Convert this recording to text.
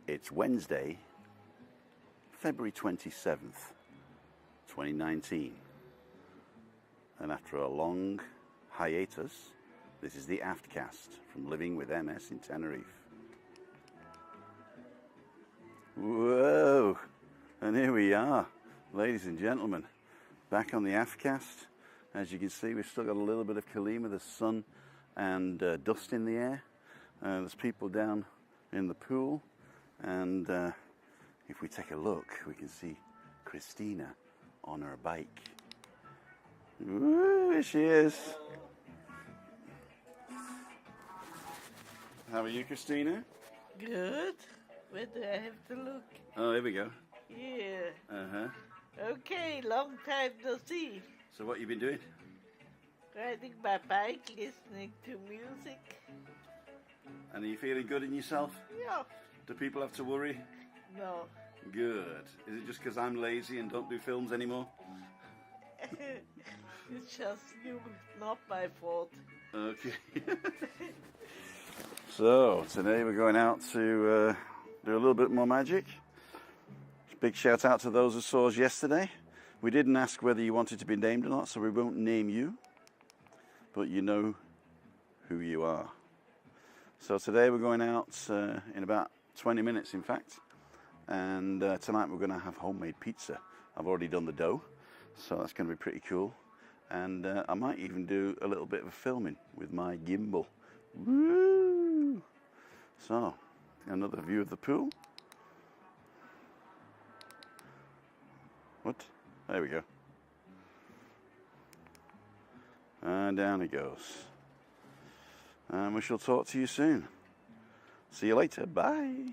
It's Wednesday, February 27th, 2019. And after a long hiatus, this is the AFTCAST from Living with MS in Tenerife. Whoa! And here we are, ladies and gentlemen, back on the AFTCAST. As you can see, we've still got a little bit of Kalima, the sun and dust in the air. There's people down in the pool, and if we take a look, we can see Christina on her bike. Woo, here she is. How are you, Christina? Good. Where do I have to look? Oh, here we go. Yeah. Uh-huh. Okay, long time no see. So what you been doing? Riding my bike, listening to music. And are you feeling good in yourself? Yeah. Do people have to worry? No. Good. Is it just because I'm lazy and don't do films anymore? It's just you, not my fault. Okay. So, today we're going out to do a little bit more magic. Big shout out to those who saw us yesterday. We didn't ask whether you wanted to be named or not, so we won't name you. But you know who you are. So today we're going out in about 20 minutes, in fact. And tonight we're going to have homemade pizza. I've already done the dough, so that's going to be pretty cool. And I might even do a little bit of filming with my gimbal. Woo! So, another view of the pool. What? There we go. And down it goes. And we shall talk to you soon. See you later. Bye.